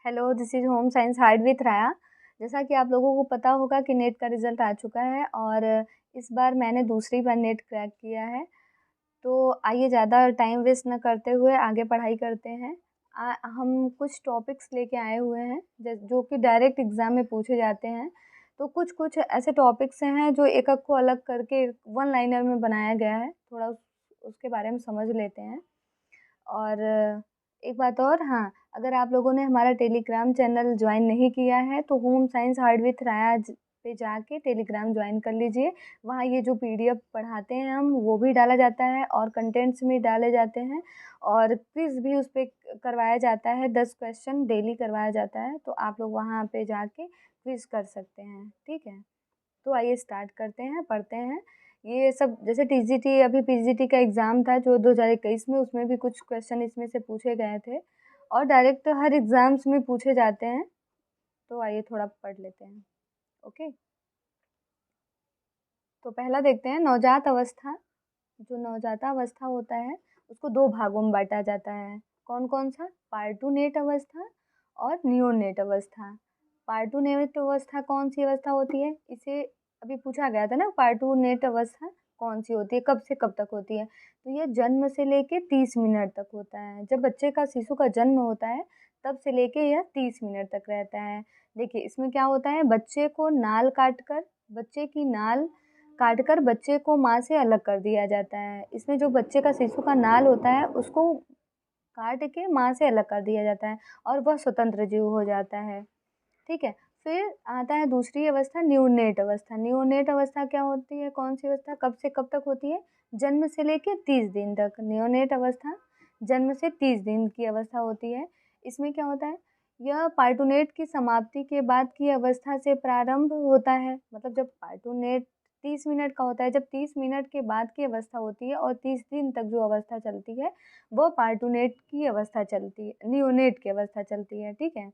Hello, this is home science hard with राया। जैसा कि आप लोगों को पता होगा कि नेट का रिज़ल्ट आ चुका है और इस बार मैंने दूसरी बार नेट क्रैक किया है। तो आइए ज़्यादा टाइम वेस्ट ना करते हुए आगे पढ़ाई करते हैं। हम कुछ टॉपिक्स लेके आए हुए हैं जो कि डायरेक्ट एग्ज़ाम में पूछे जाते हैं। तो कुछ-कुछ ऐसे टॉपिक्स हैं जो एक-एक को अलग करके वन लाइनर में बनाया गया है। थोड़ा उसके बारे में समझ लेते हैं। और एक बात और, हाँ, अगर आप लोगों ने हमारा टेलीग्राम चैनल जॉइन नहीं किया है तो होम साइंस हार्ड विथ राया पे जाके टेलीग्राम जॉइन कर लीजिए। वहाँ ये जो पीडीएफ पढ़ाते हैं हम वो भी डाला जाता है और कंटेंट्स भी डाले जाते हैं और क्विज़ भी उस पे करवाया जाता है। 10 क्वेश्चन डेली करवाया जाता है, तो आप लोग वहाँ पे जाके क्विज़ कर सकते हैं, ठीक है? तो आइए स्टार्ट करते हैं, पढ़ते हैं। ये सब जैसे टीजीटी अभी पीजीटी का एग्ज़ाम था जो 2021 में, उसमें भी कुछ क्वेश्चन इसमें से पूछे गए थे और डायरेक्ट हर एग्ज़ाम्स में पूछे जाते हैं। तो आइए थोड़ा पढ़ लेते हैं, ओके? तो पहला देखते हैं नवजात अवस्था। जो नवजातावस्था होता है उसको 2 भागों में बाँटा जाता है। कौन-कौन सा? पार्टूनेट अवस्था और नियोनेट अवस्था। पार्टूनेट अवस्था कौन-सी अवस्था होती है? इसे अभी पूछा गया था ना, पार्टूनेट अवस्था कौन-सी होती है, कब से कब तक होती है? तो ये जन्म से लेके 30 मिनट तक होता है। जब बच्चे का शिशु का जन्म होता है तब से लेके यह 30 मिनट तक रहता है। देखिए इसमें क्या होता है, बच्चे की नाल काटकर बच्चे को माँ से अलग कर दिया जाता है। इसमें जो बच्चे का शिशु का नाल होता है उसको काट के माँ से अलग कर दिया जाता है और वह स्वतंत्र जीव हो जाता है, ठीक है? फिर आता है दूसरी अवस्था, न्यूनेट अवस्था। न्यूनेट अवस्था क्या होती है, कौन-सी अवस्था, कब से कब तक होती है? जन्म से लेके 30 दिन तक। न्यूनेट अवस्था जन्म से 30 दिन की अवस्था होती है। इसमें क्या होता है, यह पार्टूनेट की समाप्ति के बाद की अवस्था से प्रारंभ होता है। मतलब जब पार्टूनेट 30 मिनट का होता है, जब 30 मिनट के बाद की अवस्था होती है और 30 दिन तक जो अवस्था चलती है, वो पार्टूनेट की अवस्था चलती है, नियोनेट की अवस्था चलती है, ठीक है?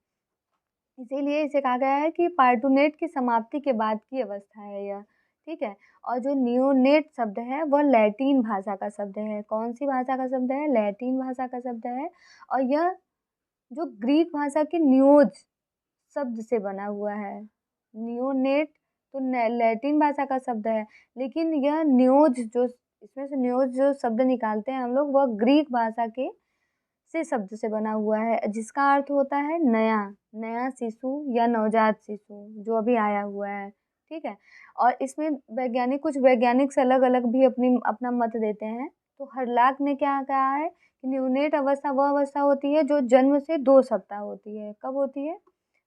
इसीलिए इसे कहा गया है कि पार्टूनेट की समाप्ति के बाद की अवस्था है यह, ठीक है? और जो नियोनेट शब्द है वह लैटिन भाषा का शब्द है। कौन-सी भाषा का शब्द है? लैटिन भाषा का शब्द है और यह जो ग्रीक भाषा के नियोज शब्द से बना हुआ है। नियोनेट तो लैटिन भाषा का शब्द है, लेकिन यह नियोज जो इसमें से नियोज जो शब्द निकालते हैं हम लोग, वह ग्रीक भाषा के से शब्द से बना हुआ है, जिसका अर्थ होता है नया, नया शिशु या नवजात शिशु जो अभी आया हुआ है, ठीक है? और इसमें कुछ वैज्ञानिक अलग-अलग भी अपना मत देते हैं। तो हर्लाक ने क्या कहा है कि न्यूनेट अवस्था वह अवस्था होती है जो जन्म से 2 सप्ताह होती है। कब होती है?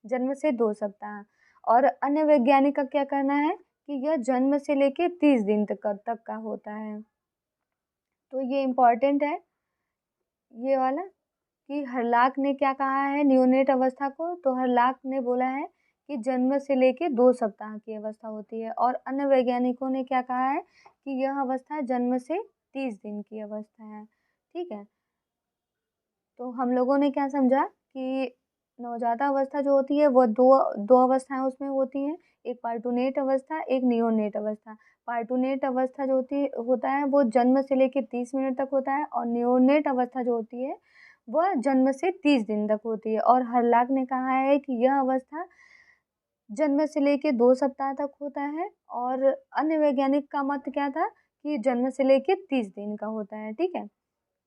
जन्म से 2 सप्ताह। और अन्य वैज्ञानिक का क्या कहना है कि यह जन्म से लेके 30 दिन तक का होता है। तो ये इम्पोर्टेंट है, ये वाला, कि हर्लाक ने क्या कहा है नियोनेट अवस्था को, तो हर्लाक ने बोला है कि जन्म से लेके 2 सप्ताह की अवस्था होती है और अन्य वैज्ञानिकों ने क्या कहा है कि यह अवस्था जन्म से 30 दिन की अवस्था है, ठीक है? तो हम लोगों ने क्या समझा कि नवजातावस्था जो होती है वो दो अवस्थाएँ उसमें होती हैं, एक पार्टूनेट अवस्था, एक नियोनेट अवस्था। पार्टूनेट अवस्था जो होता है वो जन्म से लेके 30 मिनट तक होता है और नियोनेट अवस्था जो होती है वह जन्म से 30 दिन तक होती है। और हर्लाक ने कहा है कि यह अवस्था जन्म से लेके 2 सप्ताह तक होता है और अन्य वैज्ञानिक का मत क्या था कि जन्म से लेके 30 दिन का होता है, ठीक है?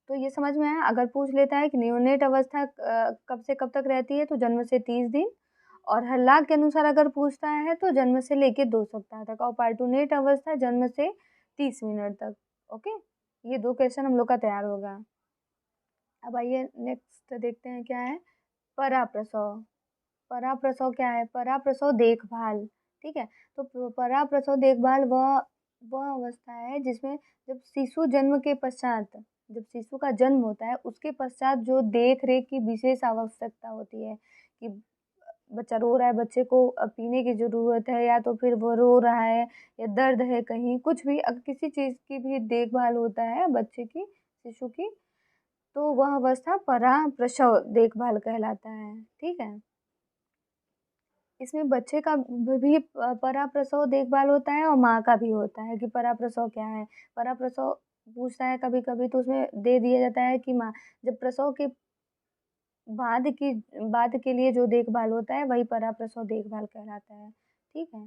तो ये समझ में आया? अगर पूछ लेता है कि नियोनेट अवस्था कब से कब तक रहती है, तो जन्म से 30 दिन। और हर्लाक के अनुसार अगर पूछता है तो जन्म से लेके 2 सप्ताह तक और पार्टूनेट अवस्था जन्म से 30 मिनट तक। ओके? ये 2 क्वेश्चन हम लोग का तैयार होगा। अब आइए नेक्स्ट देखते हैं क्या है, पराप्रसव। पराप्रसव क्या है? पराप्रसव देखभाल, ठीक है? तो पराप्रसव देखभाल वह अवस्था है जिसमें जब शिशु जन्म के पश्चात, जब शिशु का जन्म होता है उसके पश्चात जो देख-रेख की विशेष आवश्यकता होती है कि बच्चा रो रहा है, बच्चे को पीने की ज़रूरत है या तो फिर वो रो रहा है या दर्द है कहीं, कुछ भी अगर किसी चीज़ की भी देखभाल होता है बच्चे की, शिशु की, तो वह अवस्था पराप्रसव देखभाल कहलाता है, ठीक है? इसमें बच्चे का भी पराप्रसव देखभाल होता है और माँ का भी होता है कि पराप्रसव क्या है। पराप्रसव पूछता है कभी-कभी तो उसमें दे दिया जाता है कि माँ जब प्रसव के बाद के लिए जो देखभाल होता है वही पराप्रसव देखभाल कहलाता है, ठीक है?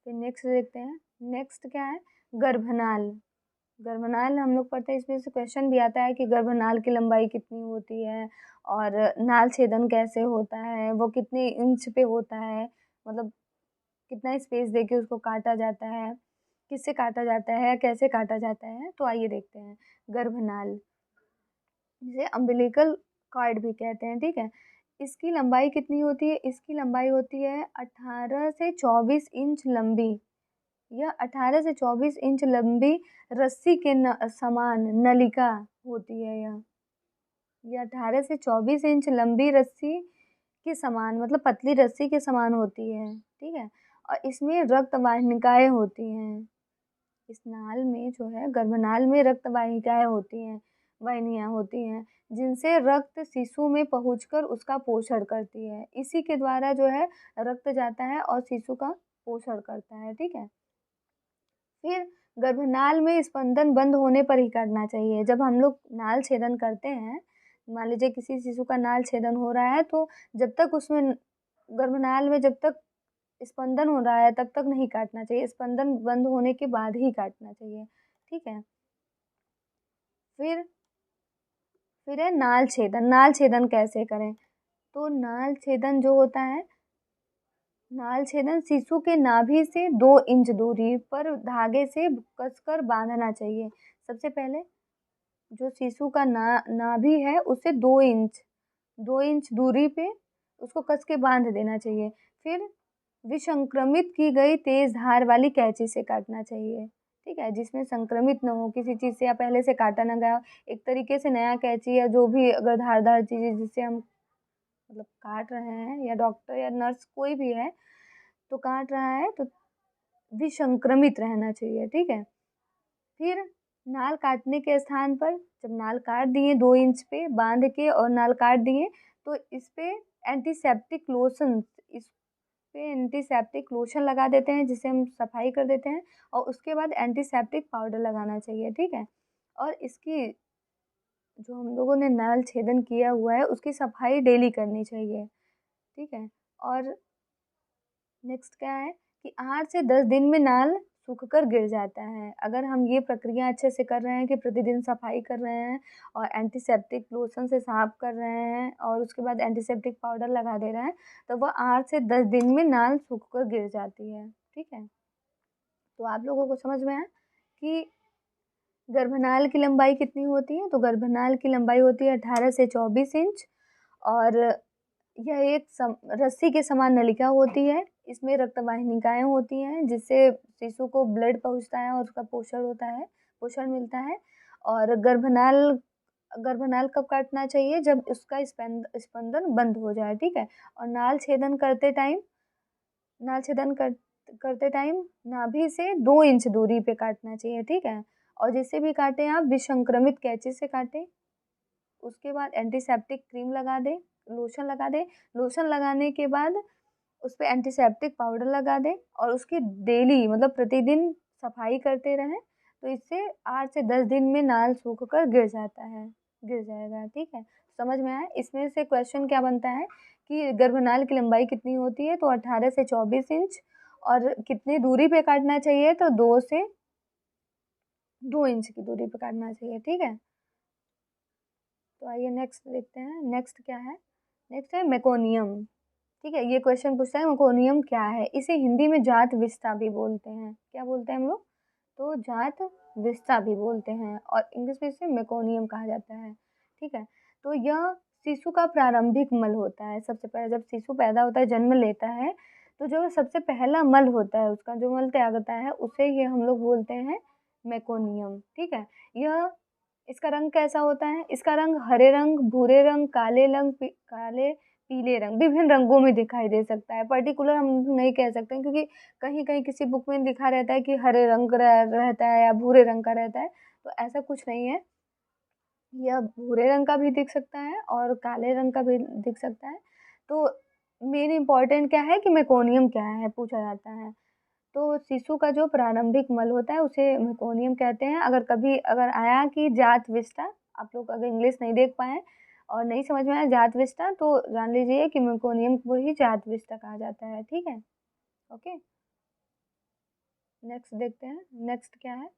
फिर नेक्स्ट देखते हैं, नेक्स्ट क्या है? गर्भनाल। गर्भनाल हम लोग पढ़ते हैं, इसमें से क्वेश्चन भी आता है कि गर्भनाल की लंबाई कितनी होती है और नाल छेदन कैसे होता है, वो कितने इंच पे होता है, मतलब कितना स्पेस देके उसको काटा जाता है, किससे काटा जाता है, कैसे काटा जाता है? तो आइए देखते हैं। गर्भनाल, जिसे अम्बिलिकल कॉर्ड भी कहते हैं, ठीक है? इसकी लंबाई कितनी होती है? इसकी लंबाई होती है 18 से 24 इंच लंबी। यह 18 से 24 इंच लंबी रस्सी के समान नलिका होती है यह। ये 18 से 24 इंच लंबी रस्सी के समान, मतलब पतली रस्सी के समान होती है, ठीक है? और इसमें रक्त वाहिनिकाएँ होती हैं। इस नाल में जो है, गर्भनाल में रक्त वाहिकाएँ होती हैं, वाहिनियाँ होती हैं, जिनसे रक्त शिशु में पहुँचकर उसका पोषण करती है। इसी के द्वारा जो है रक्त जाता है और शिशु का पोषण करता है, ठीक है? फिर गर्भनाल में स्पंदन बंद होने पर ही काटना चाहिए। जब हम लोग नाल छेदन करते हैं, मान लीजिए किसी शिशु का नाल छेदन हो रहा है, तो जब तक उसमें गर्भनाल में जब तक स्पंदन हो रहा है तब तक नहीं काटना चाहिए, स्पंदन बंद होने के बाद ही काटना चाहिए, ठीक है? फिर फिर है नाल छेदन। नाल छेदन कैसे करें? तो नाल छेदन जो होता है, नाल छेदन शिशु के नाभि से 2 इंच दूरी पर धागे से कसकर बांधना चाहिए। सबसे पहले जो शिशु का नाभि है उससे 2 इंच दूरी पे उसको कस के बांध देना चाहिए। फिर विसंक्रमित की गई तेज धार वाली कैंची से काटना चाहिए, ठीक है? जिसमें संक्रमित ना हो किसी चीज़ से या पहले से काटा ना गया हो। एक तरीके से नया कैंची या जो भी अगर धारदार चीज़ जिससे हम मतलब काट रहे हैं, या डॉक्टर या नर्स कोई भी है तो काट रहा है, तो विसंक्रमित रहना चाहिए, ठीक है? फिर नाल काटने के स्थान पर जब नाल काट दिए 2 इंच पे बांध के और नाल काट दिए, तो इस पे एंटीसेप्टिक लोशन, इस पे एंटीसेप्टिक लोशन लगा देते हैं, जिससे हम सफाई कर देते हैं, और उसके बाद एंटीसेप्टिक पाउडर लगाना चाहिए, ठीक है? और इसकी जो हम लोगों ने नाल छेदन किया हुआ है उसकी सफाई डेली करनी चाहिए, ठीक है? और नेक्स्ट क्या है कि 8 से 10 दिन में नाल सूखकर गिर जाता है। अगर हम ये प्रक्रिया अच्छे से कर रहे हैं कि प्रतिदिन सफाई कर रहे हैं और एंटीसेप्टिक लोशन से साफ कर रहे हैं और उसके बाद एंटीसेप्टिक पाउडर लगा दे रहे हैं, तो वह 8 से 10 दिन में नाल सूखकर गिर जाती है, ठीक है? तो आप लोगों को समझ में आया कि गर्भनाल की लंबाई कितनी होती है? तो गर्भनाल की लंबाई होती है 18 से 24 इंच, और यह एक रस्सी के समान नलिका होती है। इसमें रक्त वाहिनिकाएँ होती हैं, जिससे शिशु को ब्लड पहुँचता है और उसका पोषण होता है, पोषण मिलता है। और गर्भनाल गर्भनाल कब काटना चाहिए? जब उसका स्पंदन बंद हो जाए, ठीक है? और नाल छेदन करते टाइम नाभि से 2 इंच दूरी पे काटना चाहिए, ठीक है? और जिससे भी काटें आप विसंक्रमित कैंची से काटें। उसके बाद एंटीसेप्टिक क्रीम लगा दें, लोशन लगा दें। लोशन लगाने के बाद उस पे एंटीसेप्टिक पाउडर लगा दें और उसकी डेली मतलब प्रतिदिन सफाई करते रहें, तो इससे 8 से 10 दिन में नाल सूख कर गिर जाएगा, ठीक है? समझ में आया? इसमें से क्वेश्चन क्या बनता है कि गर्भनाल की लंबाई कितनी होती है? तो 18 से 24 इंच, और कितनी दूरी पे काटना चाहिए? तो 2 से 2 इंच की दूरी पे काटना चाहिए, ठीक है? तो आइए नेक्स्ट देखते हैं, नेक्स्ट क्या है? नेक्स्ट है मेकोनियम, ठीक है? ये क्वेश्चन पूछता है मेकोनियम क्या है? इसे हिंदी में जात विस्ता भी बोलते हैं। क्या बोलते हैं हम लोग? तो जात विस्ता भी बोलते हैं, और इंग्लिश में इसे मेकोनियम कहा जाता है, ठीक है? तो यह शिशु का प्रारंभिक मल होता है। सबसे पहले जब शिशु पैदा होता है, जन्म लेता है, तो जो सबसे पहला मल होता है, उसका जो मल त्यागता है, उसे ये हम लोग बोलते हैं मेकोनियम, ठीक है? यह इसका रंग कैसा होता है? इसका रंग हरे रंग, भूरे रंग, काले, पीले रंग, विभिन्न रंगों में दिखाई दे सकता है। पर्टिकुलर हम नहीं कह सकते हैं, क्योंकि कहीं-कहीं किसी बुक में लिखा रहता है कि हरे रंग रहता है या भूरे रंग का रहता है, तो ऐसा कुछ नहीं है। यह भूरे रंग का भी दिख सकता है और काले रंग का भी दिख सकता है। तो मेन इम्पोर्टेंट क्या है कि मेकोनियम क्या है, पूछा जाता है। तो शिशु का जो प्रारंभिक मल होता है उसे मेकोनियम कहते हैं। अगर आया कि जात विस्टा, आप लोग अगर इंग्लिश नहीं देख पाएँ और नहीं समझ में आया जात विस्टा तो जान लीजिए कि मेकोनियम को ही जात विस्टा कहा जाता है, ठीक है। ओके, नेक्स्ट देखते हैं। नेक्स्ट क्या है?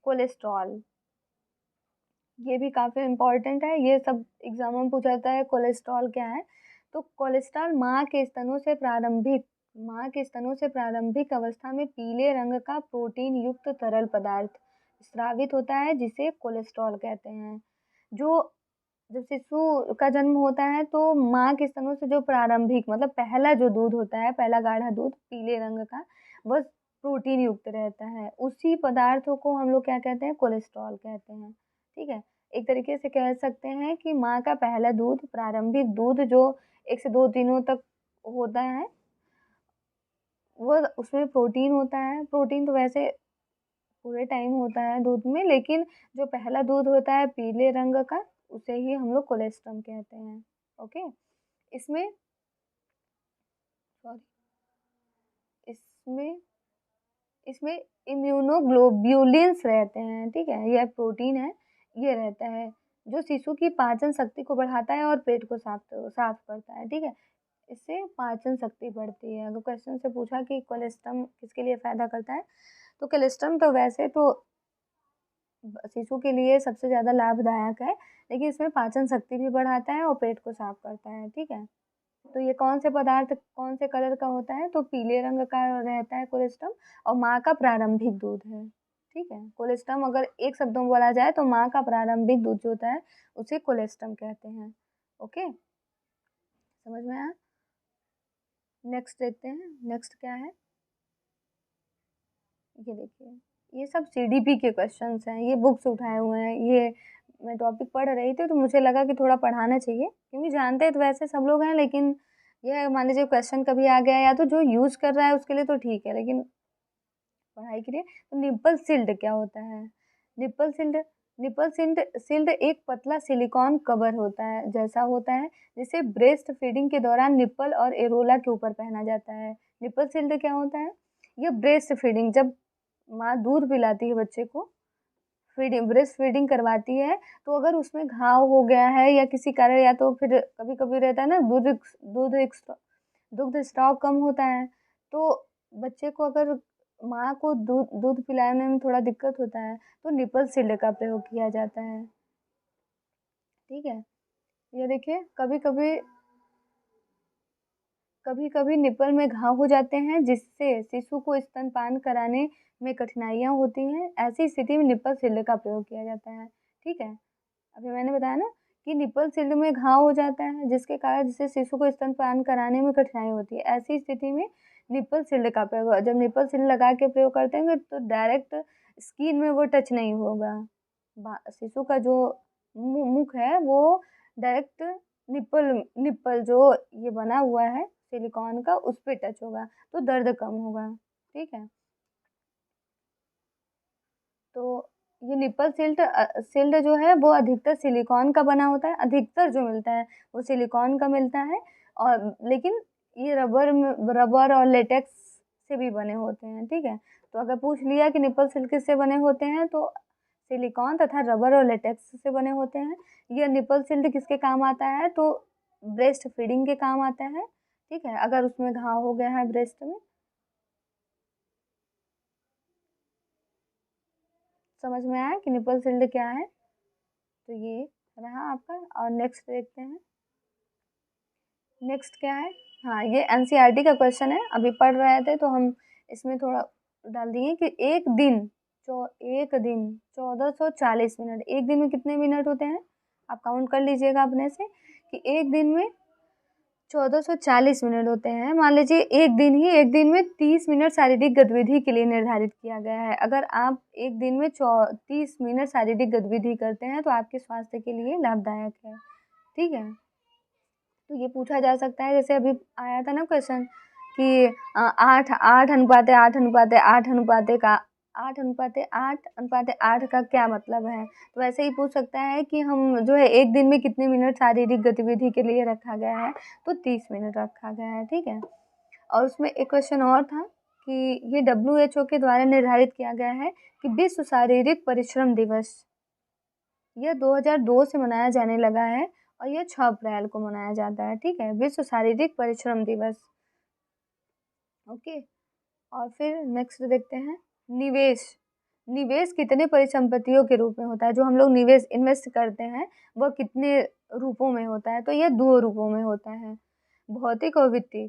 कोलेस्ट्रॉल। ये भी काफ़ी इम्पोर्टेंट है, ये सब एग्जाम में पूछा जाता है। कोलेस्ट्रॉल क्या है? तो कोलेस्ट्रॉल माँ के स्तनों से प्रारंभिक अवस्था में पीले रंग का प्रोटीन युक्त तरल पदार्थ स्रावित होता है, जिसे कोलेस्ट्रॉल कहते हैं। जो जब शिशु का जन्म होता है तो माँ के स्तनों से जो प्रारंभिक मतलब पहला जो दूध होता है, पहला गाढ़ा दूध पीले रंग का, वह प्रोटीन युक्त रहता है। उसी पदार्थों को हम लोग क्या कहते हैं? कोलेस्ट्रॉल कहते हैं, ठीक है। एक तरीके से कह सकते हैं कि माँ का पहला दूध, प्रारंभिक दूध जो 1 से 2 दिनों तक होता है, वो उसमें प्रोटीन होता है। प्रोटीन तो वैसे पूरे टाइम होता है दूध में, लेकिन जो पहला दूध होता है पीले रंग का, उसे ही हम लोग कोलेस्ट्रम कहते हैं। ओके, इसमें सॉरी इसमें इसमें इम्यूनोग्लोब्यूलिन्स रहते हैं, ठीक है। यह प्रोटीन है, ये रहता है जो शिशु की पाचन शक्ति को बढ़ाता है और पेट को साफ साफ करता है, ठीक है। इससे पाचन शक्ति बढ़ती है। अगर क्वेश्चन से पूछा कि कोलेस्ट्रम किसके लिए फ़ायदा करता है, तो कोलेस्ट्रम तो वैसे तो शिशु के लिए सबसे ज़्यादा लाभदायक है, लेकिन इसमें पाचन शक्ति भी बढ़ाता है और पेट को साफ करता है, ठीक है। तो ये कौन से पदार्थ कौन से कलर का होता है? तो पीले रंग का रहता है कोलेस्ट्रम, और माँ का प्रारंभिक दूध है, ठीक है। कोलेस्ट्रम अगर एक शब्दों में बोला जाए तो माँ का प्रारंभिक दूध जो होता है उसे कोलेस्ट्रम कहते हैं। ओके, समझ में आया? नेक्स्ट देखते हैं। नेक्स्ट क्या है? ये देखिए, ये सब सीडीपी के क्वेश्चंस हैं, ये बुक से उठाए हुए हैं। ये मैं टॉपिक पढ़ रही थी तो मुझे लगा कि थोड़ा पढ़ाना चाहिए, क्योंकि जानते तो वैसे सब लोग हैं, लेकिन ये मान लीजिए क्वेश्चन कभी आ गया या तो जो यूज़ कर रहा है उसके लिए तो ठीक है, लेकिन पढ़ाई के लिए। तो निप्पल सिल्ड क्या होता है? Nipple shield nipple shield shield एक पतला सिलिकॉन कवर होता है, जैसा होता है, जिसे ब्रेस्ट फीडिंग के दौरान निप्पल और एरोला के ऊपर पहना जाता है। निप्पल सिल्ड क्या होता है? ये ब्रेस्ट फीडिंग, जब माँ दूध पिलाती है बच्चे को, ब्रेस्ट फीडिंग करवाती है, तो अगर उसमें घाव हो गया है या किसी कारण, या तो फिर कभी-कभी रहता है ना दूध दुग्ध स्टॉक कम होता है, तो बच्चे को अगर माँ को दूध दूध पिलाने में थोड़ा दिक्कत होता है, तो निपल सिल्ड का प्रयोग किया जाता है, ठीक है। ये देखिए, कभी-कभी निपल में घाव हो जाते हैं, जिससे शिशु को स्तनपान कराने में कठिनाइयाँ होती हैं। ऐसी स्थिति में निपल सिल्ड का प्रयोग किया जाता है, ठीक है। अभी मैंने बताया ना कि निपल सिल्ड में घाव हो जाता है, जिसके कारण जिससे शिशु को स्तनपान कराने में कठिनाई होती है। ऐसी स्थिति में निपल सिल्ड का प्रयोग, जब निपल सिल्ड लगा के प्रयोग करते हैं तो डायरेक्ट स्किन में वो टच नहीं होगा। शिशु का जो मुख है वो डायरेक्ट निप्पल निप्पल जो ये बना हुआ है सिलिकॉन का, उस पे टच होगा, तो दर्द कम होगा, ठीक है। तो ये निप्पल सिल्ड जो है वो अधिकतर सिलिकॉन का बना होता है, अधिकतर जो मिलता है वो सिलिकॉन का मिलता है, और लेकिन ये रबर और लेटेक्स से भी बने होते हैं, ठीक है। तो अगर पूछ लिया कि निप्पल सिल्ड किससे बने होते हैं, तो सिलिकॉन तथा रबर और लेटेक्स से बने होते हैं। ये निप्पल सिल्ड किसके काम आता है? तो ब्रेस्ट फीडिंग के काम आता है, ठीक है। अगर उसमें घाव हो गया है ब्रेस्ट में, समझ में आया कि निप्पल सिल्ड क्या है? तो ये रहा आपका। और नेक्स्ट देखते हैं। नेक्स्ट क्या है? हाँ, ये एनसीईआरटी का क्वेश्चन है, अभी पढ़ रहे थे तो हम इसमें थोड़ा डाल दिए कि एक दिन 1440 मिनट, एक दिन में कितने मिनट होते हैं? आप काउंट कर लीजिएगा अपने से कि एक दिन में 1440 मिनट होते हैं। मान लीजिए एक दिन में 30 मिनट शारीरिक गतिविधि के लिए निर्धारित किया गया है। अगर आप एक दिन में 30 मिनट शारीरिक गतिविधि करते हैं तो आपके स्वास्थ्य के लिए लाभदायक है, ठीक है। तो ये पूछा जा सकता है, जैसे अभी आया था ना क्वेश्चन कि 8:8 का क्या मतलब है, तो वैसे ही पूछ सकता है कि हम जो है एक दिन में कितने मिनट शारीरिक गतिविधि के लिए रखा गया है, तो 30 मिनट रखा गया है, ठीक है। और उसमें एक क्वेश्चन और था कि ये WHO के द्वारा निर्धारित किया गया है कि विश्व शारीरिक परिश्रम दिवस यह 2002 से मनाया जाने लगा है, और ये 6 अप्रैल को मनाया जाता है, ठीक है? विश्व शारीरिक परिश्रम दिवस। ओके, और फिर नेक्स्ट देखते हैं निवेश। निवेश कितने परिसंपत्तियों के रूप में होता है? जो हम लोग निवेश इन्वेस्ट करते हैं, वह कितने रूपों में होता है? तो यह 2 रूपों में होता है, भौतिक और वित्तीय।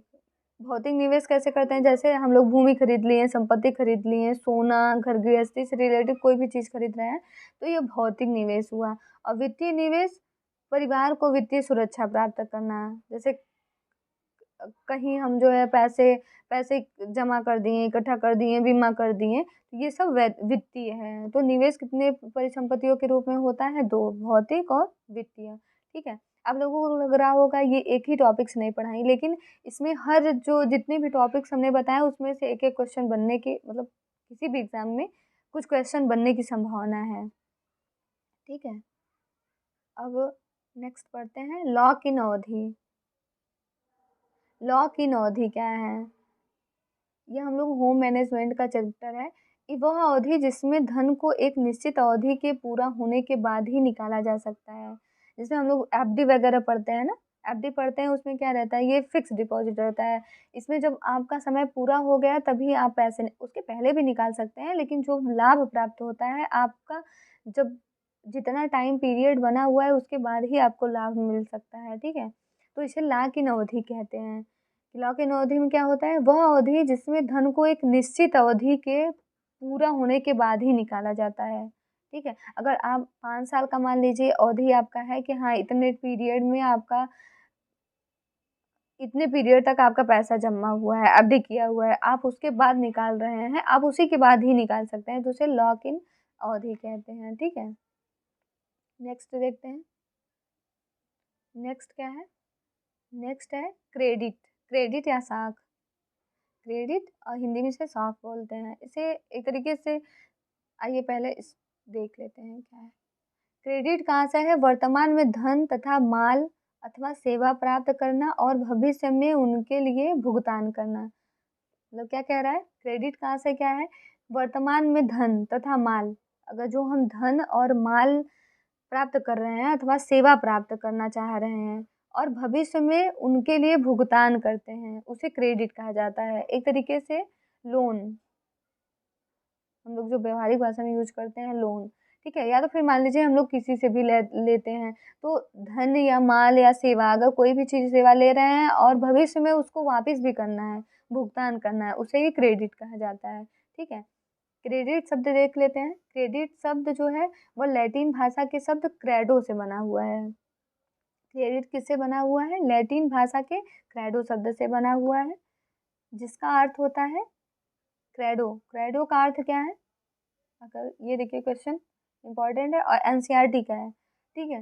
भौतिक निवेश कैसे करते हैं? जैसे हम लोग भूमि खरीद लिए, संपत्ति खरीद लिए, सोना, घर गृहस्थी से रिलेटेड कोई भी चीज़ खरीद रहे हैं, तो ये भौतिक निवेश हुआ। और वित्तीय निवेश परिवार को वित्तीय सुरक्षा प्राप्त करना, जैसे कहीं हम जो है पैसे पैसे जमा कर दिए, इकट्ठा कर दिए, बीमा कर दिए, ये सब वित्तीय है। तो निवेश कितने परिसंपत्तियों के रूप में होता है? 2, भौतिक और वित्तीय, ठीक है? आप लोगों को लग रहा होगा ये एक ही टॉपिक्स नहीं पढ़ाई, लेकिन इसमें हर जो जितने भी टॉपिक्स हमने बताए उसमें से एक-एक क्वेश्चन बनने की, मतलब किसी भी एग्ज़ाम में कुछ क्वेश्चन बनने की संभावना है, ठीक है? अब नेक्स्ट पढ़ते हैं लॉक इन अवधि। लॉक इन अवधि क्या है? ये हम लोग होम मैनेजमेंट का चैप्टर है। ये वह अवधि जिसमें धन को एक निश्चित अवधि के पूरा होने के बाद ही निकाला जा सकता है। जिसमें हम लोग एफडी वगैरह पढ़ते हैं ना, एफडी पढ़ते हैं उसमें क्या रहता है, ये फिक्स डिपॉजिट रहता है। इसमें जब आपका समय पूरा हो गया तभी आप पैसे उसके पहले भी निकाल सकते हैं, लेकिन जो लाभ प्राप्त होता है आपका, जब जितना टाइम पीरियड बना हुआ है उसके बाद ही आपको लाभ मिल सकता है, ठीक है? तो इसे लॉक इन अवधि कहते हैं। लॉक इन अवधि में क्या होता है, वह अवधि जिसमें धन को एक निश्चित अवधि के पूरा होने के बाद ही निकाला जाता है, ठीक है? अगर आप 5 साल का मान लीजिए अवधि आपका है कि हाँ, इतने पीरियड में आपका इतने पीरियड तक आपका पैसा जमा हुआ है, एफडी किया हुआ है, आप उसके बाद निकाल रहे हैं, आप उसी के बाद ही निकाल सकते हैं, तो उसे लॉक इन अवधि कहते हैं, ठीक है? नेक्स्ट देखते हैं, नेक्स्ट क्या है? नेक्स्ट है क्रेडिट। क्रेडिट या साख। क्रेडिट और हिंदी में इसे साख बोलते हैं। इसे एक तरीके से, आइए पहले इस देख लेते हैं क्या है। क्रेडिट कहाँ से है? वर्तमान में धन तथा माल अथवा सेवा प्राप्त करना और भविष्य में उनके लिए भुगतान करना। मतलब क्या कह रहा है? क्रेडिट कहाँ से क्या है? वर्तमान में धन तथा माल, अगर जो हम धन और माल प्राप्त कर रहे हैं अथवा सेवा प्राप्त करना चाह रहे हैं और भविष्य में उनके लिए भुगतान करते हैं, उसे क्रेडिट कहा जाता है। एक तरीके से लोन, हम लोग जो व्यावहारिक भाषा में यूज करते हैं लोन, ठीक है? या तो फिर मान लीजिए हम लोग किसी से भी लेते हैं, तो धन या माल या सेवा, अगर कोई भी चीज़ सेवा ले रहे हैं और भविष्य में उसको वापस भी करना है, भुगतान करना है, उसे ही क्रेडिट कहा जाता है, ठीक है? क्रेडिट शब्द देख लेते हैं। क्रेडिट शब्द जो है वो लैटिन भाषा के शब्द क्रेडो से बना हुआ है। क्रेडिट किससे बना हुआ है? लैटिन भाषा के क्रेडो शब्द से बना हुआ है, जिसका अर्थ होता है क्रेडो। क्रेडो का अर्थ क्या है? अगर ये देखिए क्वेश्चन इंपॉर्टेंट है और एनसीईआरटी का है, ठीक है?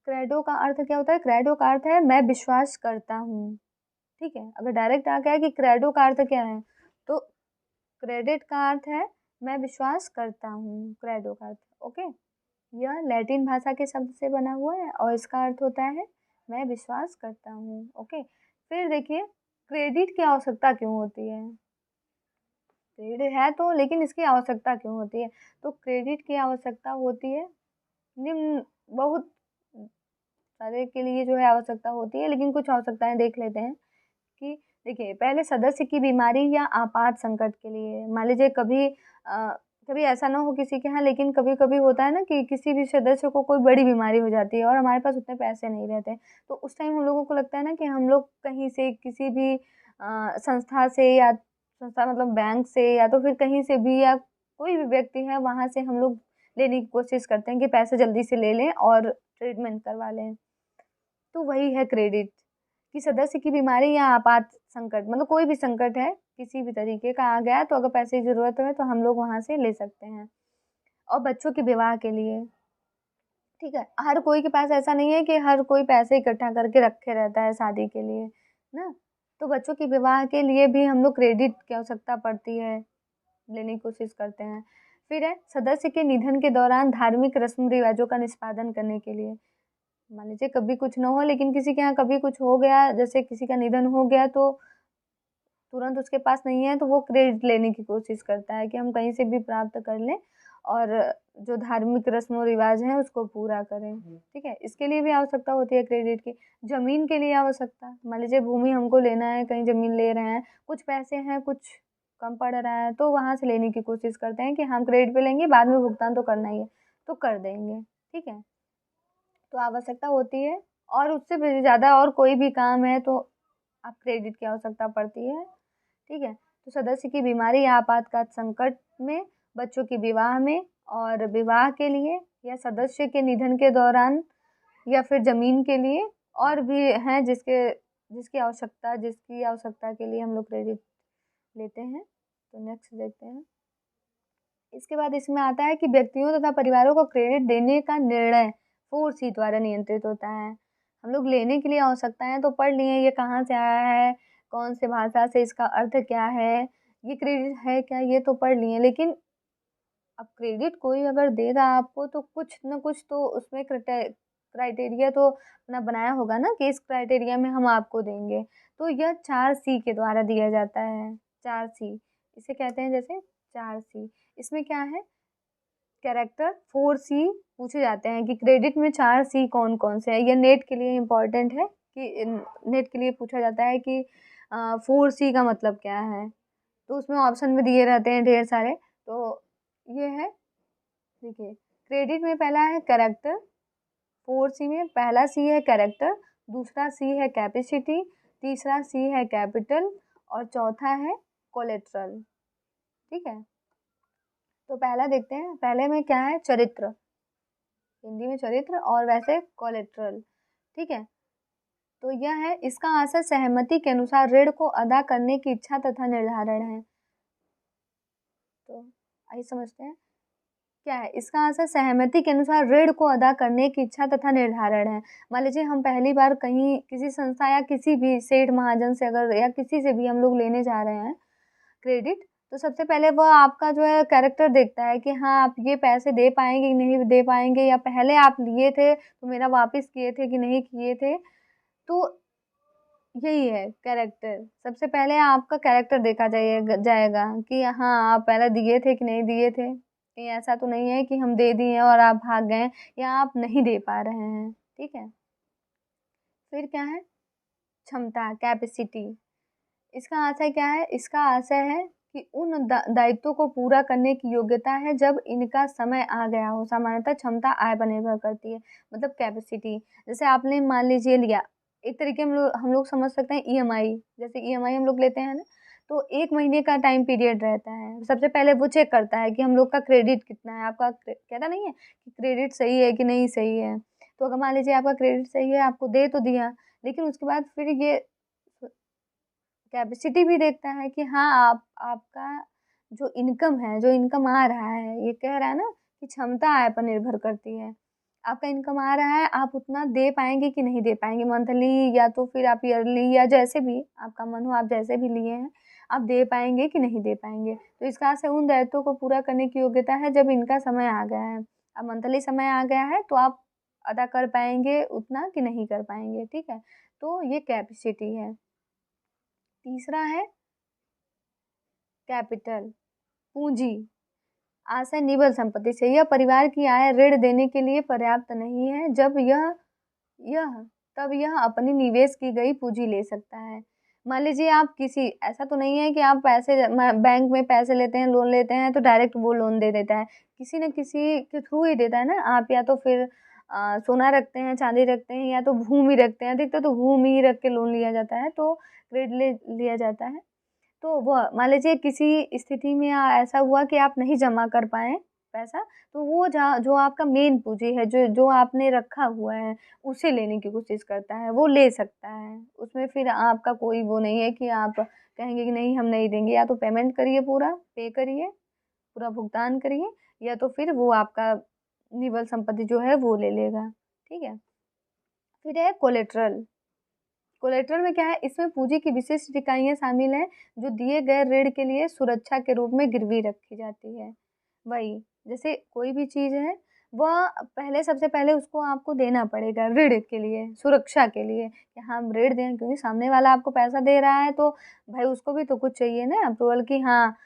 क्रेडो का अर्थ क्या होता है? क्रेडो का अर्थ है मैं विश्वास करता हूँ, ठीक है? अगर डायरेक्ट आ गया कि क्रेडो का अर्थ क्या है, तो क्रेडिट का अर्थ है मैं विश्वास करता हूँ, क्रेडो का अर्थ, ओके? यह लैटिन भाषा के शब्द से बना हुआ है और इसका अर्थ होता है मैं विश्वास करता हूँ, ओके? फिर देखिए क्रेडिट की आवश्यकता क्यों होती है? क्रेडिट है तो, लेकिन इसकी आवश्यकता क्यों होती है? तो क्रेडिट की आवश्यकता होती है निम्न, बहुत सारे के लिए जो है आवश्यकता होती है, लेकिन कुछ आवश्यकताएँ देख लेते हैं कि देखिए पहले सदस्य की बीमारी या आपात संकट के लिए, मान लीजिए कभी ऐसा ना हो किसी के यहाँ, लेकिन कभी-कभी होता है ना कि किसी भी सदस्य को कोई बड़ी बीमारी हो जाती है और हमारे पास उतने पैसे नहीं रहते। तो उस टाइम हम लोगों को लगता है ना कि हम लोग कहीं से किसी भी संस्था से, या संस्था मतलब बैंक से, या तो फिर कहीं से भी, या कोई भी व्यक्ति है वहाँ से हम लोग लेने की कोशिश करते हैं कि पैसे जल्दी से ले लें और ट्रीटमेंट करवा लें। तो वही है क्रेडिट, कि सदस्य की बीमारी या आपात संकट, मतलब कोई भी संकट है, किसी भी तरीके का आ गया है, तो अगर पैसे की ज़रूरत है तो हम लोग वहाँ से ले सकते हैं। और बच्चों के विवाह के लिए, ठीक है? हर कोई के पास ऐसा नहीं है कि हर कोई पैसे इकट्ठा करके रखे रहता है शादी के लिए, ना? तो बच्चों के विवाह के लिए भी हम लोग क्रेडिट की आवश्यकता पड़ती है, लेने की कोशिश करते हैं। फिर है सदस्य के निधन के दौरान धार्मिक रस्म-रिवाजों का निष्पादन करने के लिए। मान लीजिए कभी कुछ ना हो, लेकिन किसी के यहाँ कभी कुछ हो गया, जैसे किसी का निधन हो गया, तो तुरंत उसके पास नहीं है, तो वो क्रेडिट लेने की कोशिश करता है कि हम कहीं से भी प्राप्त कर लें और जो धार्मिक रस्मों रिवाज हैं उसको पूरा करें। ठीक है, इसके लिए भी आवश्यकता होती है क्रेडिट की। ज़मीन के लिए आवश्यकता, मान लीजिए भूमि हमको लेना है, कहीं ज़मीन ले रहे हैं, कुछ पैसे हैं, कुछ कम पड़ रहा है, तो वहाँ से लेने की कोशिश करते हैं कि हम क्रेडिट पे लेंगे, बाद में भुगतान तो करना ही है, तो कर देंगे। ठीक है, तो आवश्यकता होती है, और उससे भी ज़्यादा और कोई भी काम है तो आप क्रेडिट की आवश्यकता पड़ती है। ठीक है, तो सदस्य की बीमारी या आपातकाल संकट में, बच्चों के विवाह में, और विवाह के लिए, या सदस्य के निधन के दौरान, या फिर ज़मीन के लिए, और भी हैं जिसकी आवश्यकता के लिए हम लोग क्रेडिट लेते हैं। तो नेक्स्ट देखते हैं। इसके बाद इसमें आता है कि व्यक्तियों तथा परिवारों को क्रेडिट देने का निर्णय 4C द्वारा नियंत्रित होता है। हम लोग लेने के लिए आवश्यकताएं तो पढ़ लिए, ये कहाँ से आया है, कौन से भाषा से, इसका अर्थ क्या है, ये क्रेडिट है क्या, ये तो पढ़ लिए, लेकिन अब क्रेडिट कोई अगर दे रहा आपको तो कुछ न कुछ तो उसमें क्राइटेरिया तो अपना बनाया होगा ना, कि इस क्राइटेरिया में हम आपको देंगे। तो यह 4C के द्वारा दिया जाता है। 4C इसे कहते हैं, जैसे 4C इसमें क्या है, कैरेक्टर 4C पूछे जाते हैं कि क्रेडिट में 4C कौन कौन से हैं। यह नेट के लिए इम्पॉर्टेंट है, कि नेट के लिए पूछा जाता है कि 4C का मतलब क्या है, तो उसमें ऑप्शन में दिए रहते हैं ढेर सारे। तो ये है, देखिए क्रेडिट में पहला है कैरेक्टर, 4C में पहला C है कैरेक्टर, दूसरा C है कैपेसिटी, तीसरा C है कैपिटल, और चौथा है कोलेट्रल। ठीक है, तो पहला देखते हैं, पहले में क्या है, चरित्र, हिंदी में चरित्र, और वैसे कोलेट्रल। ठीक है, तो यह है, इसका आंसर सहमति के अनुसार ऋण को अदा करने की इच्छा तथा निर्धारण है। तो आइए समझते हैं क्या है इसका आंसर, सहमति के अनुसार ऋण को अदा करने की इच्छा तथा निर्धारण है। मान लीजिए हम पहली बार कहीं किसी संस्था या किसी भी सेठ महाजन से अगर, या किसी से भी हम लोग लेने जा रहे हैं क्रेडिट, तो सबसे पहले वह आपका जो है कैरेक्टर देखता है कि हाँ आप ये पैसे दे पाएंगे कि नहीं दे पाएंगे, या पहले आप लिए थे तो मेरा वापस किए थे कि नहीं किए थे। तो यही है कैरेक्टर, सबसे पहले आपका कैरेक्टर देखा जाएगा कि हाँ आप पहले दिए थे कि नहीं दिए थे, कहीं ऐसा तो नहीं है कि हम दे दिए और आप भाग गए, या आप नहीं दे पा रहे हैं। ठीक है, फिर क्या है, क्षमता, कैपेसिटी, इसका आशय क्या है, इसका आशय है कि उन दायित्वों को पूरा करने की योग्यता है जब इनका समय आ गया हो। सामान्यतः क्षमता आय पर निर्भर करती है, मतलब कैपेसिटी। जैसे आपने मान लीजिए लिया, एक तरीके हम लोग समझ सकते हैं ईएमआई, जैसे ईएमआई हम लोग लेते हैं ना, तो 1 महीने का टाइम पीरियड रहता है। सबसे पहले वो चेक करता है कि हम लोग का क्रेडिट कितना है, आपका कहता नहीं है कि क्रेडिट सही है कि नहीं सही है। तो अगर मान लीजिए आपका क्रेडिट सही है, आपको दे तो दिया, लेकिन उसके बाद फिर ये कैपेसिटी भी देखता है कि हाँ आपका जो इनकम है, जो इनकम आ रहा है, ये कह रहा है ना कि क्षमता आय पर निर्भर करती है। आपका इनकम आ रहा है, आप उतना दे पाएंगे कि नहीं दे पाएंगे, मंथली या तो फिर आप ईयरली, या जैसे भी आपका मन हो, आप जैसे भी लिए हैं, आप दे पाएंगे कि नहीं दे पाएंगे। तो इसका से उन दायित्वों को पूरा करने की योग्यता है जब इनका समय आ गया है। अब मंथली समय आ गया है तो आप अदा कर पाएंगे उतना कि नहीं कर पाएंगे। ठीक है, तो ये कैपेसिटी है। तीसरा है कैपिटल, पूंजी, आशय निबल संपत्ति से, यह परिवार की आय ऋण देने के लिए पर्याप्त नहीं है, जब यह तब यह अपनी निवेश की गई पूंजी ले सकता है। मान लीजिए आप किसी, ऐसा तो नहीं है कि आप पैसे बैंक में पैसे लेते हैं, लोन लेते हैं, तो डायरेक्ट वो लोन दे देता है, किसी न किसी के थ्रू ही देता है ना। आप या तो फिर सोना रखते हैं, चांदी रखते हैं, या तो भूमि रखते हैं, अधिकतर तो भूमि ही रख के लोन लिया जाता है, तो क्रेडिट लिया जाता है। तो वो मान लीजिए किसी स्थिति में ऐसा हुआ कि आप नहीं जमा कर पाएँ पैसा, तो वो जो आपका मेन पूँजी है, जो जो आपने रखा हुआ है, उसे लेने की कोशिश करता है, वो ले सकता है। उसमें फिर आपका कोई वो नहीं है कि आप कहेंगे कि नहीं हम नहीं देंगे, या तो पेमेंट करिए, पूरा पे करिए, पूरा भुगतान करिए, या तो फिर वो आपका निवल संपत्ति जो है वो ले लेगा। ठीक है? फिर है कोलेटरल। कोलेटरल में क्या है, इसमें पूंजी की विशिष्ट इकाइयाँ शामिल हैं जो दिए गए ऋण के लिए सुरक्षा के रूप में गिरवी रखी जाती है। वही, जैसे कोई भी चीज़ है, वह पहले सबसे पहले उसको आपको देना पड़ेगा ऋण के लिए, सुरक्षा के लिए, कि हम ऋण दें, क्योंकि सामने वाला आपको पैसा दे रहा है तो भाई उसको भी तो कुछ चाहिए ना अप्रूवल, कि हाँ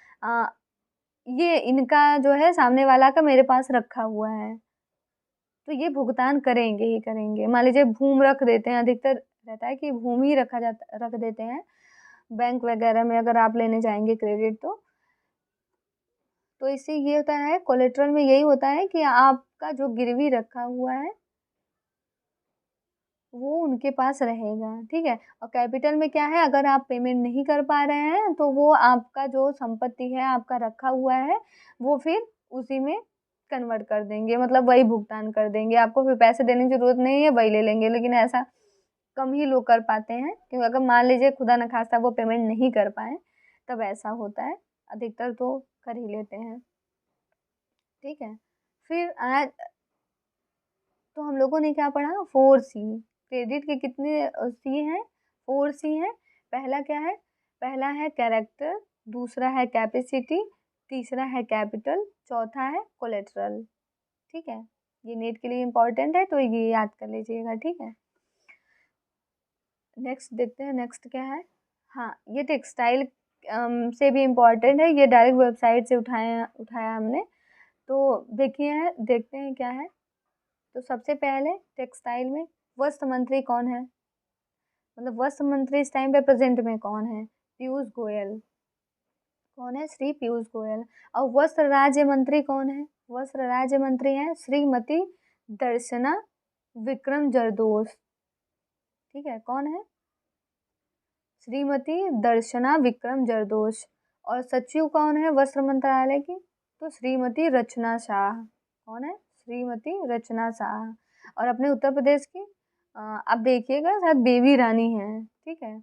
ये इनका जो है सामने वाला का मेरे पास रखा हुआ है, तो ये भुगतान करेंगे ही करेंगे। मान लीजिए भूमि रख देते हैं, अधिकतर रहता है कि भूमि ही रख देते हैं बैंक वगैरह में, अगर आप लेने जाएंगे क्रेडिट तो इससे ये होता है, कोलेट्रल में यही होता है कि आपका जो गिरवी रखा हुआ है वो उनके पास रहेगा, ठीक है। और कैपिटल में क्या है, अगर आप पेमेंट नहीं कर पा रहे हैं तो वो आपका जो संपत्ति है आपका रखा हुआ है वो फिर उसी में कन्वर्ट कर देंगे, मतलब वही भुगतान कर देंगे, आपको फिर पैसे देने की जरूरत नहीं है, वही ले लेंगे। लेकिन ऐसा कम ही लोग कर पाते हैं, क्योंकि अगर मान लीजिए खुदा न खास्ता वो पेमेंट नहीं कर पाए तब ऐसा होता है, अधिकतर तो कर ही लेते हैं, ठीक है। फिर आज तो हम लोगों ने क्या पढ़ा, 4C। क्रेडिट के कितने सी हैं, 4C हैं। पहला क्या है, पहला है कैरेक्टर, दूसरा है कैपेसिटी, तीसरा है कैपिटल, चौथा है कोलेट्रल, ठीक है। ये नेट के लिए इम्पोर्टेंट है तो ये याद कर लीजिएगा, ठीक है। नेक्स्ट देखते हैं, नेक्स्ट क्या है। हाँ, ये टेक्सटाइल से भी इम्पोर्टेंट है, ये डायरेक्ट वेबसाइट से उठाया हमने। तो देखते हैं क्या है। तो सबसे पहले टेक्सटाइल में वस्त्र मंत्री कौन है, मतलब वस्त्र मंत्री इस टाइम पे प्रेजेंट में कौन है, पीयूष गोयल। कौन है, श्री पीयूष गोयल। और वस्त्र राज्य मंत्री कौन है, वस्त्र राज्य मंत्री है श्रीमती दर्शना विक्रम जरदोश, ठीक है। कौन है, श्रीमती दर्शना विक्रम जरदोश। और सचिव कौन है वस्त्र मंत्रालय की, तो श्रीमती रचना शाह। कौन है, श्रीमती रचना शाह। और अपने उत्तर प्रदेश की आप देखिएगा शायद बेबी रानी है, ठीक है।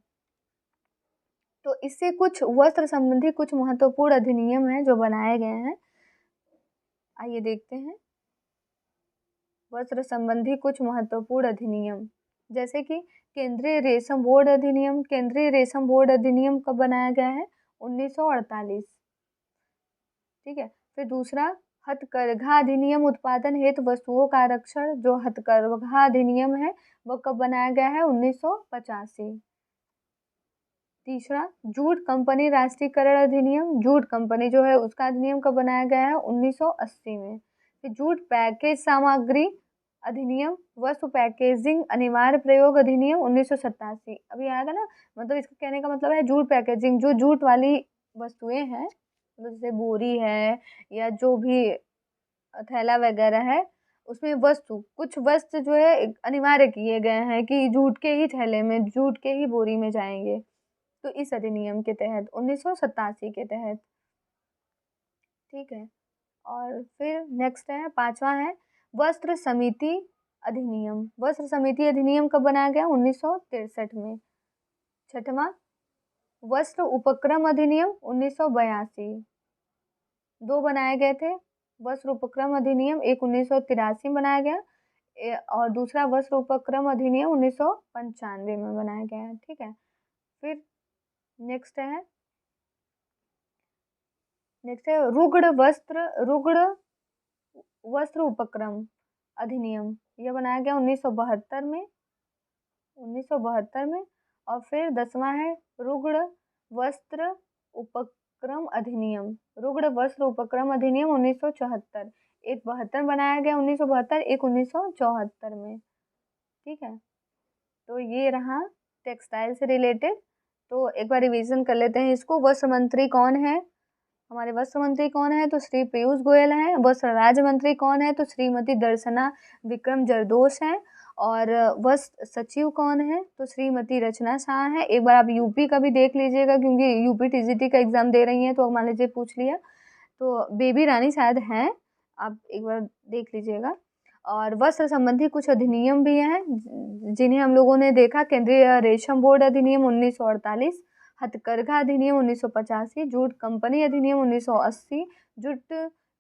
तो इससे कुछ वस्त्र संबंधी कुछ महत्वपूर्ण अधिनियम हैं जो बनाए गए हैं, आइए देखते हैं। वस्त्र संबंधी कुछ महत्वपूर्ण अधिनियम, जैसे कि केंद्रीय रेशम बोर्ड अधिनियम। केंद्रीय रेशम बोर्ड अधिनियम कब बनाया गया है, 1948, ठीक है। फिर दूसरा हथकरघा अधिनियम, उत्पादन हेतु वस्तुओं का आरक्षण, जो हथकरघा अधिनियम है वो कब बनाया गया है, 1985। तीसरा जूट कंपनी राष्ट्रीयकरण अधिनियम, जूट कंपनी जो है उसका अधिनियम कब बनाया गया है, 1980 में। फिर जूट पैकेज सामग्री अधिनियम, वस्तु पैकेजिंग अनिवार्य प्रयोग अधिनियम, 1987। अभी आया था ना, मतलब इसका कहने का मतलब है जूट पैकेजिंग, जो जूट वाली वस्तुएं हैं, मतलब जैसे बोरी है या जो भी थैला वगैरह है, उसमें कुछ वस्तु जो है अनिवार्य किए गए हैं कि जूट के ही थैले में, जूट के ही बोरी में जाएंगे, तो इस अधिनियम के तहत 1987 के तहत, ठीक है। और फिर नेक्स्ट है, पांचवा है वस्त्र समिति अधिनियम। वस्त्र समिति अधिनियम कब बनाया गया, 1963 में। छठवां वस्त्र उपक्रम अधिनियम, 1982। दो बनाए गए थे वस्त्र उपक्रम अधिनियम, एक 1983 में बनाया गया और दूसरा वस्त्र उपक्रम अधिनियम 1995 में बनाया गया है, ठीक है। फिर नेक्स्ट है रुग्ण वस्त्र उपक्रम अधिनियम, यह बनाया गया 1972 में। और फिर 10वां है रुग्ण वस्त्र उपक्रम अधिनियम, रुग्ण वस्त्र उपक्रम अधिनियम 1974। एक 72 बनाया गया 1972, एक 1974 में, ठीक है। तो ये रहा टेक्सटाइल से रिलेटेड। तो एक बार रिवीजन कर लेते हैं इसको। वस्त्र मंत्री कौन है, हमारे वस्त्र मंत्री कौन है, तो श्री पीयूष गोयल हैं। वस्त्र राज्य मंत्री कौन है, तो श्रीमती दर्शना विक्रम जरदोश हैं। और वस्त्र सचिव कौन है, तो श्रीमती रचना शाह है। एक बार आप यूपी का भी देख लीजिएगा, क्योंकि यूपी टीजीटी का एग्जाम दे रही हैं, तो मान लीजिए पूछ लिया, तो बेबी रानी शायद हैं, आप एक बार देख लीजिएगा। और वस्त्र संबंधी कुछ अधिनियम भी हैं जिन्हें हम लोगों ने देखा, केंद्रीय रेशम बोर्ड अधिनियम 1948, हथकरघा अधिनियम 1985, जूट कंपनी अधिनियम 1980, जूट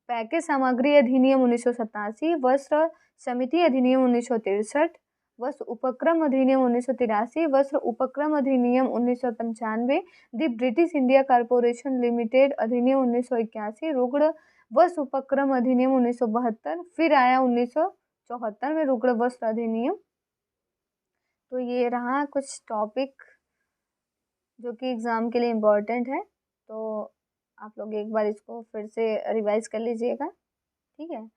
पैकेज सामग्री अधिनियम 1987, वस्त्र समिति अधिनियम 1963, वस्त्र उपक्रम अधिनियम 1983, वस्त्र उपक्रम अधिनियम 1995, the British India corporation limited अधिनियम 1981, रुग्ण वस्त्र उपक्रम अधिनियम 1972, फिर आया 1974 में रुग्ण वस्त्र अधिनियम। तो ये रहा कुछ टॉपिक जो कि एग्ज़ाम के लिए इम्पोर्टेंट है। तो आप लोग एक बार इसको फिर से रिवाइज़ कर लीजिएगा, ठीक है?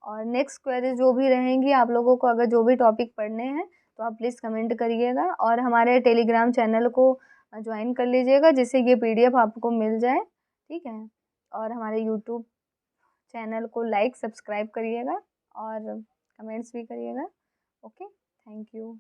और नेक्स्ट क्वेरी जो भी रहेंगी आप लोगों को अगर जो भी टॉपिक पढ़ने हैं तो आप प्लीज़ कमेंट करिएगा और हमारे टेलीग्राम चैनल को ज्वाइन कर लीजिएगा जिससे ये पीडीएफ आपको मिल जाए, ठीक है? और हमारे यूट्यूब चैनल को लाइक, सब्सक्राइब करिएगा और कमेंट्स भी करिएगा। Okay, thank you.